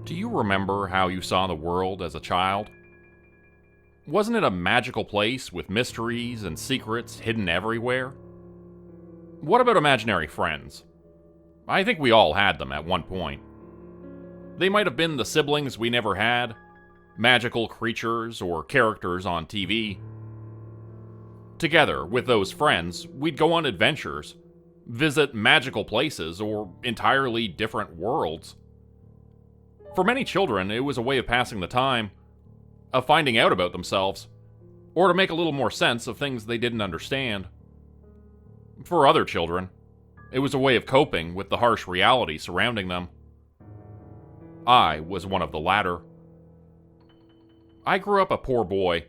Do you remember how you saw the world as a child? Wasn't it a magical place with mysteries and secrets hidden everywhere? What about imaginary friends? I think we all had them at one point. They might have been the siblings we never had, magical creatures or characters on TV. Together with those friends, we'd go on adventures, visit magical places or entirely different worlds. For many children, it was a way of passing the time, of finding out about themselves, or to make a little more sense of things they didn't understand. For other children, it was a way of coping with the harsh reality surrounding them. I was one of the latter. I grew up a poor boy,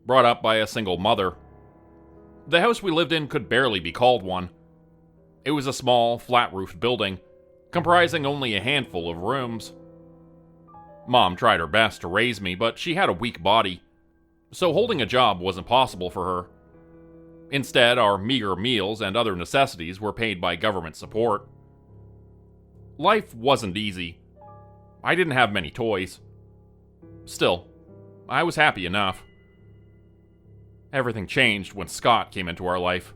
brought up by a single mother. The house we lived in could barely be called one. It was a small, flat-roofed building, comprising only a handful of rooms. Mom tried her best to raise me, but she had a weak body, so holding a job wasn't possible for her. Instead, our meager meals and other necessities were paid by government support. Life wasn't easy. I didn't have many toys. Still, I was happy enough. Everything changed when Scott came into our life.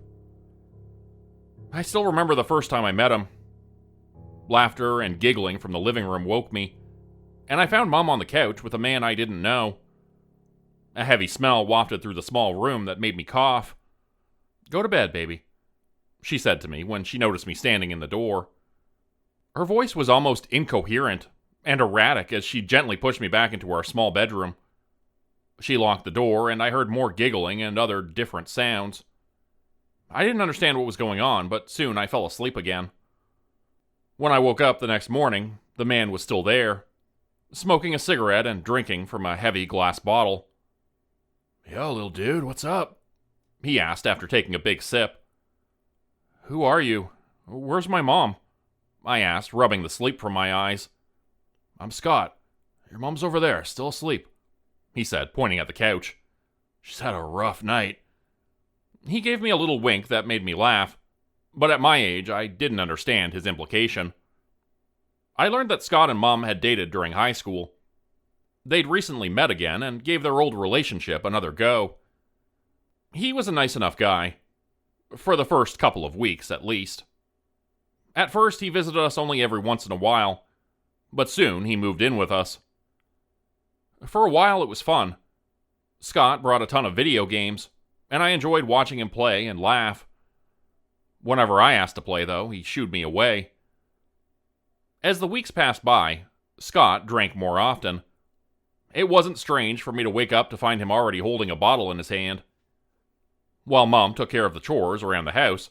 I still remember the first time I met him. Laughter and giggling from the living room woke me, and I found Mom on the couch with a man I didn't know. A heavy smell wafted through the small room that made me cough. "Go to bed, baby," she said to me when she noticed me standing in the door. Her voice was almost incoherent and erratic as she gently pushed me back into our small bedroom. She locked the door, and I heard more giggling and other different sounds. I didn't understand what was going on, but soon I fell asleep again. When I woke up the next morning, the man was still there, smoking a cigarette and drinking from a heavy glass bottle. "Yo, little dude, what's up?" he asked after taking a big sip. "Who are you? Where's my mom?" I asked, rubbing the sleep from my eyes. "I'm Scott. Your mom's over there, still asleep," he said, pointing at the couch. "She's had a rough night." He gave me a little wink that made me laugh, but at my age, I didn't understand his implication. I learned that Scott and Mom had dated during high school. They'd recently met again and gave their old relationship another go. He was a nice enough guy. For the first couple of weeks, at least. At first, he visited us only every once in a while, but soon he moved in with us. For a while, it was fun. Scott brought a ton of video games, and I enjoyed watching him play and laugh. Whenever I asked to play, though, he shooed me away. As the weeks passed by, Scott drank more often. It wasn't strange for me to wake up to find him already holding a bottle in his hand. While Mom took care of the chores around the house,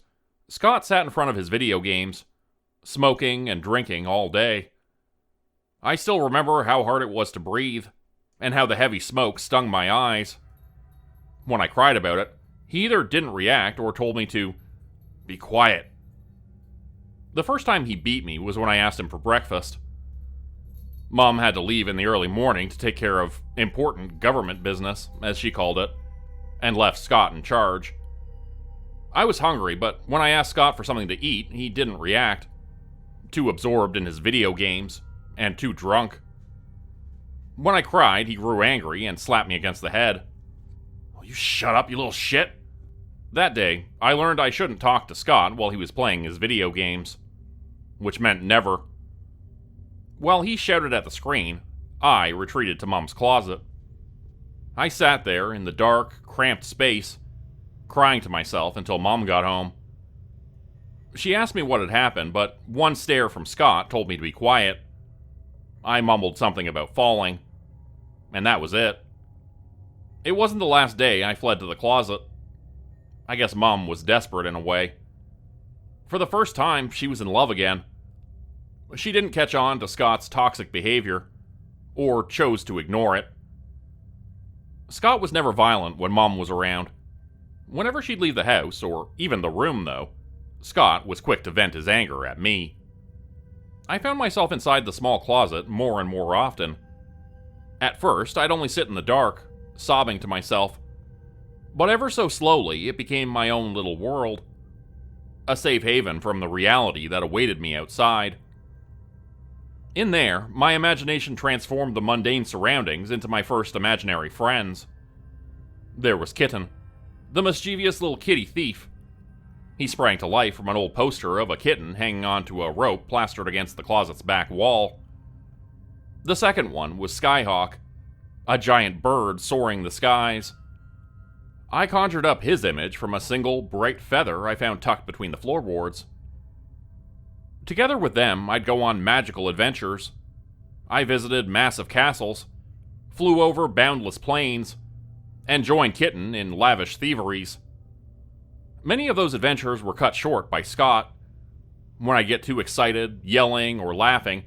Scott sat in front of his video games, smoking and drinking all day. I still remember how hard it was to breathe, and how the heavy smoke stung my eyes. When I cried about it, he either didn't react or told me to be quiet. The first time he beat me was when I asked him for breakfast. Mom had to leave in the early morning to take care of important government business, as she called it, and left Scott in charge. I was hungry, but when I asked Scott for something to eat, he didn't react. Too absorbed in his video games, and too drunk. When I cried, he grew angry and slapped me against the head. "Will you shut up, you little shit?" That day, I learned I shouldn't talk to Scott while he was playing his video games. Which meant never. While he shouted at the screen, I retreated to Mom's closet. I sat there in the dark, cramped space, crying to myself until Mom got home. She asked me what had happened, but one stare from Scott told me to be quiet. I mumbled something about falling, and that was it. It wasn't the last day I fled to the closet. I guess Mom was desperate in a way. For the first time, she was in love again. She didn't catch on to Scott's toxic behavior, or chose to ignore it. Scott was never violent when Mom was around. Whenever she'd leave the house, or even the room though, Scott was quick to vent his anger at me. I found myself inside the small closet more and more often. At first, I'd only sit in the dark, sobbing to myself. But ever so slowly, it became my own little world. A safe haven from the reality that awaited me outside. In there, my imagination transformed the mundane surroundings into my first imaginary friends. There was Kitten, the mischievous little kitty thief. He sprang to life from an old poster of a kitten hanging onto a rope plastered against the closet's back wall. The second one was Skyhawk, a giant bird soaring the skies. I conjured up his image from a single bright feather I found tucked between the floorboards. Together with them, I'd go on magical adventures. I visited massive castles, flew over boundless plains, and joined Kitten in lavish thieveries. Many of those adventures were cut short by Scott. When I get too excited, yelling, or laughing,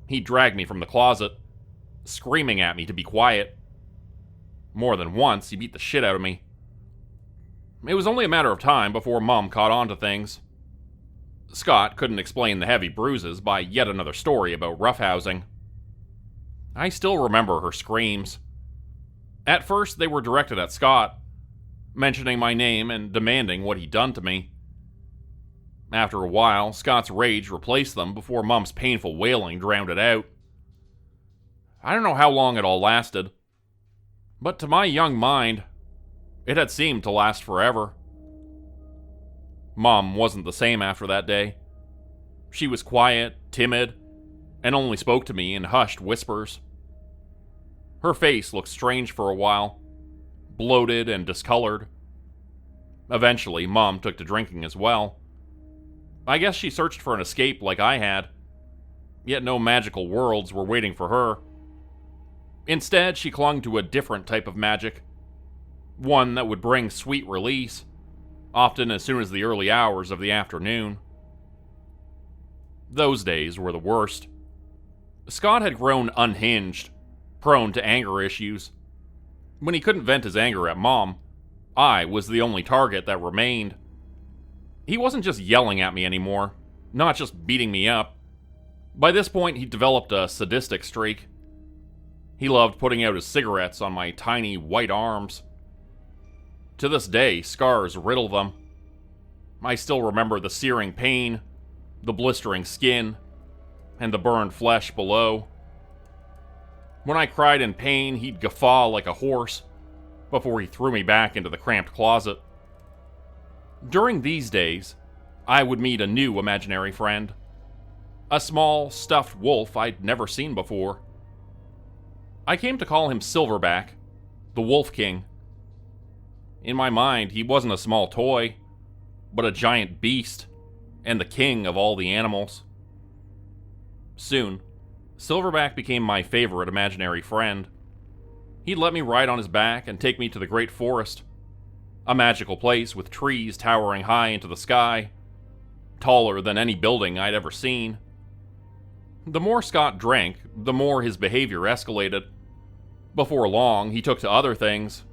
he'd drag me from the closet, screaming at me to be quiet. More than once, he beat the shit out of me. It was only a matter of time before Mom caught on to things. Scott couldn't explain the heavy bruises by yet another story about roughhousing. I still remember her screams. At first, they were directed at Scott, mentioning my name and demanding what he'd done to me. After a while, Scott's rage replaced them before Mom's painful wailing drowned it out. I don't know how long it all lasted, but to my young mind, it had seemed to last forever. Mom wasn't the same after that day. She was quiet, timid, and only spoke to me in hushed whispers. Her face looked strange for a while, bloated and discolored. Eventually, Mom took to drinking as well. I guess she searched for an escape like I had, yet no magical worlds were waiting for her. Instead, she clung to a different type of magic, one that would bring sweet release, often as soon as the early hours of the afternoon. Those days were the worst. Scott had grown unhinged, prone to anger issues. When he couldn't vent his anger at Mom, I was the only target that remained. He wasn't just yelling at me anymore, not just beating me up. By this point, he'd developed a sadistic streak. He loved putting out his cigarettes on my tiny white arms. To this day, scars riddle them. I still remember the searing pain, the blistering skin, and the burned flesh below. When I cried in pain, he'd guffaw like a horse before he threw me back into the cramped closet. During these days, I would meet a new imaginary friend. A small, stuffed wolf I'd never seen before. I came to call him Silverback, the Wolf King. In my mind, he wasn't a small toy, but a giant beast, and the king of all the animals. Soon, Silverback became my favorite imaginary friend. He'd let me ride on his back and take me to the great forest, a magical place with trees towering high into the sky, taller than any building I'd ever seen. The more Scott drank, the more his behavior escalated. Before long, he took to other things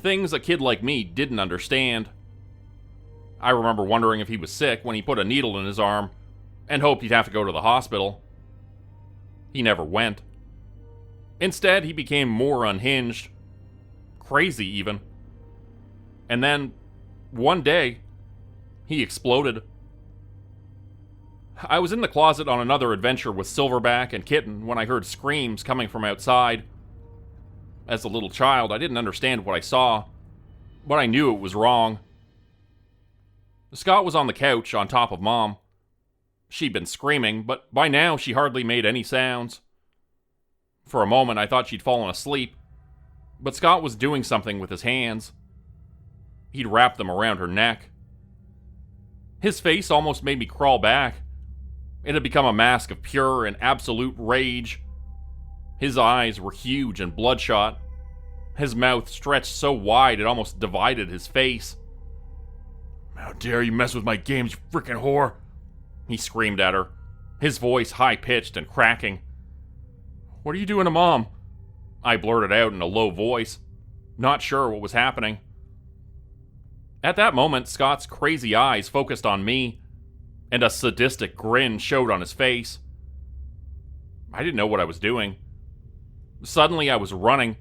a kid like me didn't understand. I remember wondering if he was sick when he put a needle in his arm and hoped he'd have to go to the hospital. He never went. Instead, he became more unhinged, crazy even. And then, one day, he exploded. I was in the closet on another adventure with Silverback and Kitten when I heard screams coming from outside. As a little child, I didn't understand what I saw, but I knew it was wrong. Scott was on the couch on top of Mom. She'd been screaming, but by now she hardly made any sounds. For a moment, I thought she'd fallen asleep, but Scott was doing something with his hands. He'd wrapped them around her neck. His face almost made me crawl back. It had become a mask of pure and absolute rage. His eyes were huge and bloodshot. His mouth stretched so wide it almost divided his face. "How dare you mess with my games, you frickin' whore!" he screamed at her, his voice high-pitched and cracking. "What are you doing to Mom?" I blurted out in a low voice, not sure what was happening. At that moment, Scott's crazy eyes focused on me, and a sadistic grin showed on his face. I didn't know what I was doing. Suddenly I was running,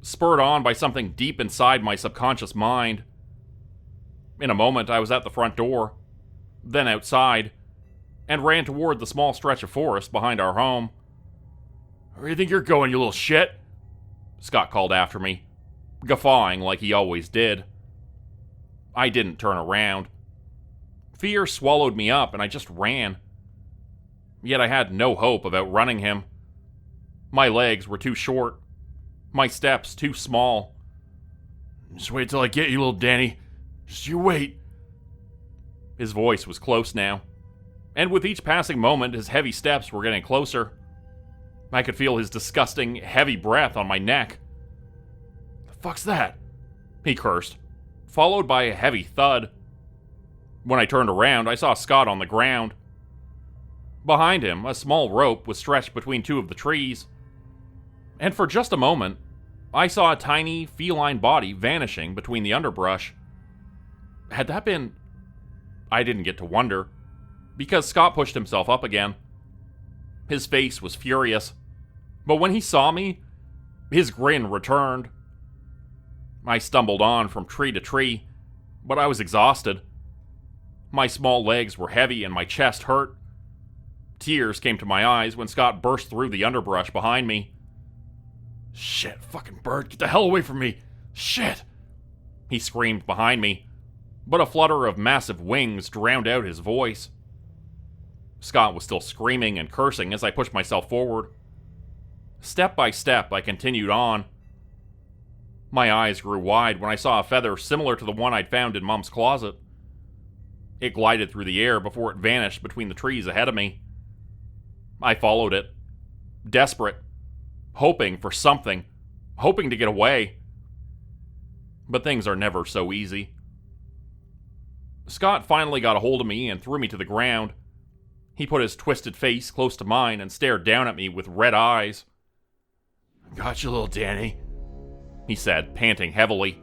spurred on by something deep inside my subconscious mind. In a moment I was at the front door, then outside, and ran toward the small stretch of forest behind our home. "Where do you think you're going, you little shit?" Scott called after me, guffawing like he always did. I didn't turn around. Fear swallowed me up, and I just ran. Yet I had no hope of outrunning him. My legs were too short, my steps too small. "Just wait till I get you, little Danny. Just you wait." His voice was close now, and with each passing moment, his heavy steps were getting closer. I could feel his disgusting, heavy breath on my neck. "The fuck's that?" he cursed, followed by a heavy thud. When I turned around, I saw Scott on the ground. Behind him, a small rope was stretched between two of the trees. And for just a moment, I saw a tiny, feline body vanishing between the underbrush. Had that been... I didn't get to wonder, because Scott pushed himself up again. His face was furious, but when he saw me, his grin returned. I stumbled on from tree to tree, but I was exhausted. My small legs were heavy and my chest hurt. Tears came to my eyes when Scott burst through the underbrush behind me. "Shit, fucking bird, get the hell away from me! Shit!" he screamed behind me, but a flutter of massive wings drowned out his voice. Scott was still screaming and cursing as I pushed myself forward. Step by step, I continued on. My eyes grew wide when I saw a feather similar to the one I'd found in Mom's closet. It glided through the air before it vanished between the trees ahead of me. I followed it, desperate, hoping for something, hoping to get away. But things are never so easy. Scott finally got a hold of me and threw me to the ground. He put his twisted face close to mine and stared down at me with red eyes. "Got you, little Danny," he said, panting heavily.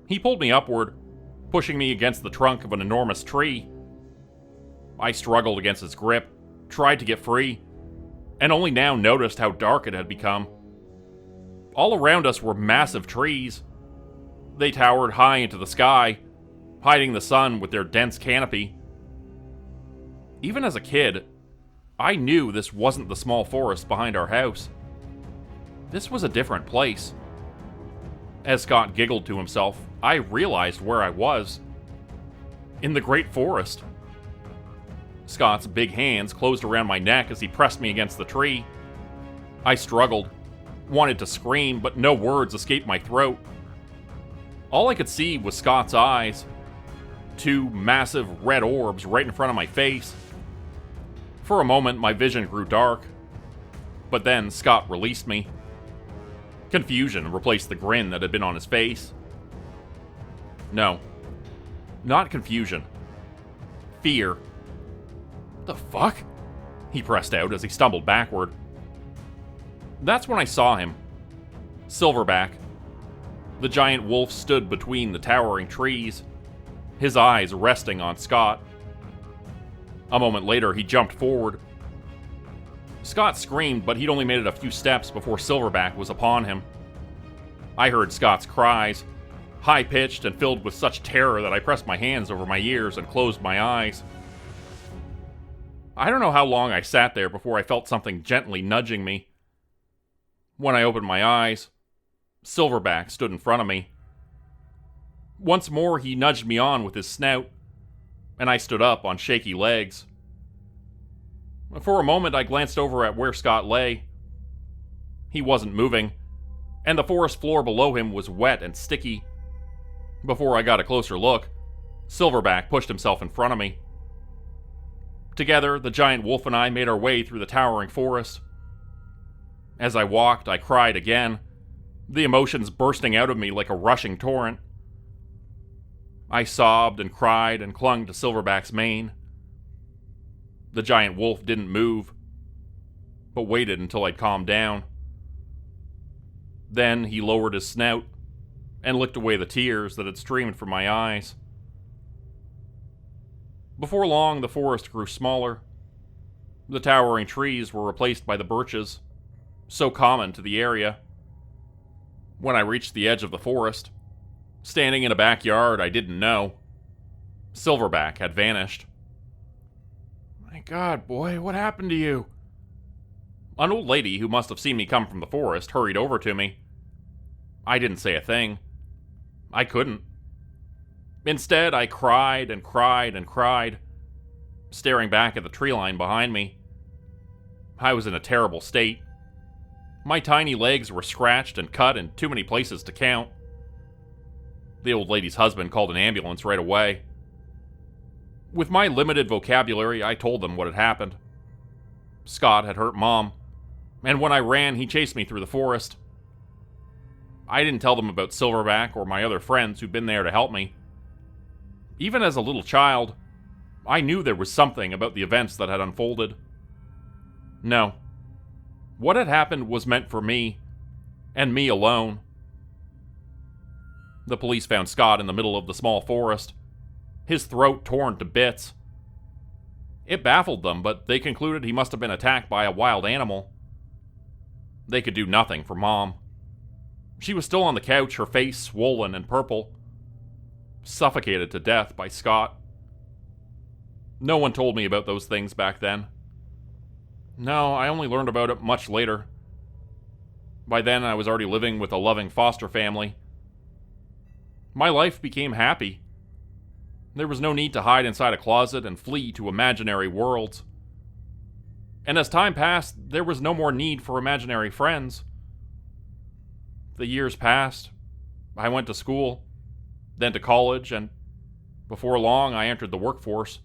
He pulled me upward, pushing me against the trunk of an enormous tree. I struggled against his grip, tried to get free, and only now noticed how dark it had become. All around us were massive trees. They towered high into the sky, hiding the sun with their dense canopy. Even as a kid, I knew this wasn't the small forest behind our house. This was a different place. As Scott giggled to himself, I realized where I was. In the great forest. Scott's big hands closed around my neck as he pressed me against the tree. I struggled, wanted to scream, but no words escaped my throat. All I could see was Scott's eyes. Two massive red orbs right in front of my face. For a moment, my vision grew dark. But then Scott released me. Confusion replaced the grin that had been on his face. No, not confusion. Fear. "The fuck?" he pressed out as he stumbled backward. That's when I saw him. Silverback. The giant wolf stood between the towering trees, his eyes resting on Scott. A moment later, he jumped forward. Scott screamed, but he'd only made it a few steps before Silverback was upon him. I heard Scott's cries, high-pitched and filled with such terror that I pressed my hands over my ears and closed my eyes. I don't know how long I sat there before I felt something gently nudging me. When I opened my eyes, Silverback stood in front of me. Once more, he nudged me on with his snout, and I stood up on shaky legs. For a moment, I glanced over at where Scott lay. He wasn't moving, and the forest floor below him was wet and sticky. Before I got a closer look, Silverback pushed himself in front of me. Together, the giant wolf and I made our way through the towering forest. As I walked, I cried again, the emotions bursting out of me like a rushing torrent. I sobbed and cried and clung to Silverback's mane. The giant wolf didn't move, but waited until I'd calmed down. Then he lowered his snout and licked away the tears that had streamed from my eyes. Before long, the forest grew smaller. The towering trees were replaced by the birches, so common to the area. When I reached the edge of the forest, standing in a backyard I didn't know, Silverback had vanished. God, boy, what happened to you?" An old lady who must have seen me come from the forest hurried over to me. I didn't say a thing. I couldn't. Instead, I cried and cried and cried, staring back at the tree line behind me. I was in a terrible state. My tiny legs were scratched and cut in too many places to count. The old lady's husband called an ambulance right away. With my limited vocabulary, I told them what had happened. Scott had hurt Mom, and when I ran, he chased me through the forest. I didn't tell them about Silverback or my other friends who'd been there to help me. Even as a little child, I knew there was something about the events that had unfolded. No. What had happened was meant for me, and me alone. The police found Scott in the middle of the small forest, his throat torn to bits. It baffled them, but they concluded he must have been attacked by a wild animal. They could do nothing for Mom. She was still on the couch, her face swollen and purple, suffocated to death by Scott. No one told me about those things back then. No, I only learned about it much later. By then, I was already living with a loving foster family. My life became happy. There was no need to hide inside a closet and flee to imaginary worlds. And as time passed, there was no more need for imaginary friends. The years passed. I went to school, then to college, and before long, I entered the workforce.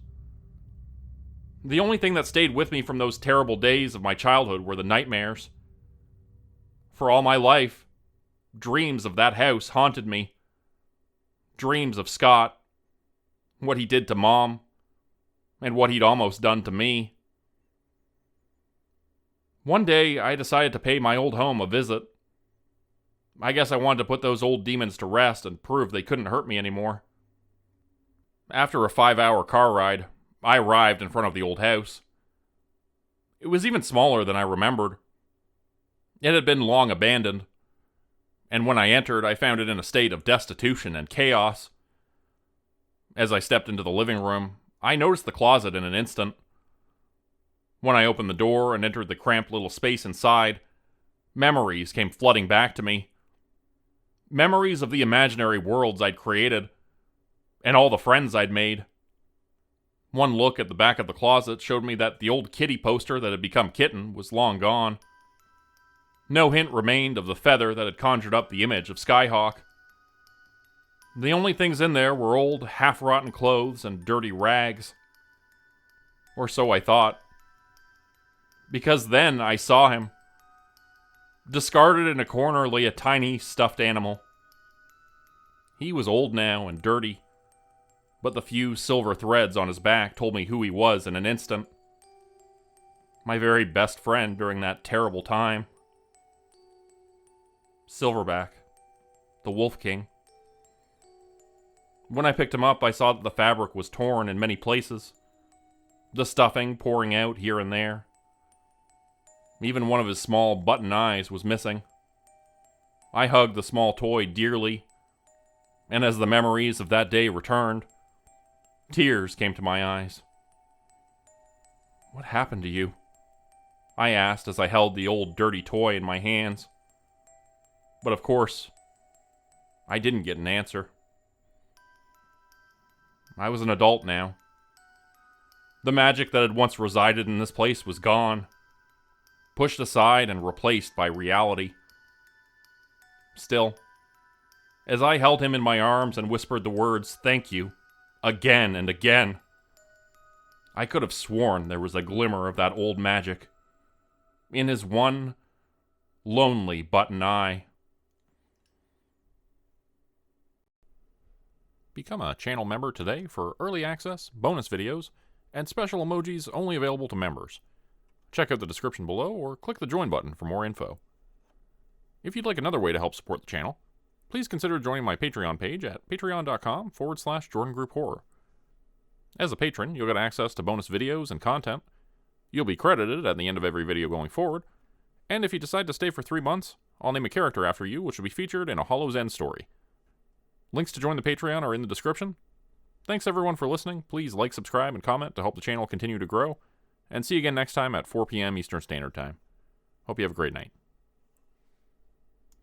The only thing that stayed with me from those terrible days of my childhood were the nightmares. For all my life, dreams of that house haunted me. Dreams of Scott, what he did to Mom, and what he'd almost done to me. One day, I decided to pay my old home a visit. I guess I wanted to put those old demons to rest and prove they couldn't hurt me anymore. After a 5-hour car ride, I arrived in front of the old house. It was even smaller than I remembered. It had been long abandoned, and when I entered, I found it in a state of destitution and chaos. As I stepped into the living room, I noticed the closet in an instant. When I opened the door and entered the cramped little space inside, memories came flooding back to me. Memories of the imaginary worlds I'd created, and all the friends I'd made. One look at the back of the closet showed me that the old kitty poster that had become Kitten was long gone. No hint remained of the feather that had conjured up the image of Skyhawk. The only things in there were old, half-rotten clothes and dirty rags. Or so I thought. Because then I saw him. Discarded in a corner lay a tiny, stuffed animal. He was old now and dirty, but the few silver threads on his back told me who he was in an instant. My very best friend during that terrible time. Silverback, the Wolf King. When I picked him up, I saw that the fabric was torn in many places, the stuffing pouring out here and there. Even one of his small button eyes was missing. I hugged the small toy dearly, and as the memories of that day returned, tears came to my eyes. "What happened to you?" I asked as I held the old dirty toy in my hands. But of course, I didn't get an answer. I was an adult now. The magic that had once resided in this place was gone, pushed aside and replaced by reality. Still, as I held him in my arms and whispered the words, "Thank you," again and again, I could have sworn there was a glimmer of that old magic in his one lonely button eye. Become a channel member today for early access, bonus videos, and special emojis only available to members. Check out the description below or click the join button for more info. If you'd like another way to help support the channel, please consider joining my Patreon page at patreon.com/Jordan Group Horror. As a patron, you'll get access to bonus videos and content. You'll be credited at the end of every video going forward, and if you decide to stay for 3 months, I'll name a character after you, which will be featured in a Hollow's End story. Links to join the Patreon are in the description. Thanks everyone for listening. Please like, subscribe, and comment to help the channel continue to grow. and see you again next time at 4 p.m. Eastern Standard Time. Hope you have a great night.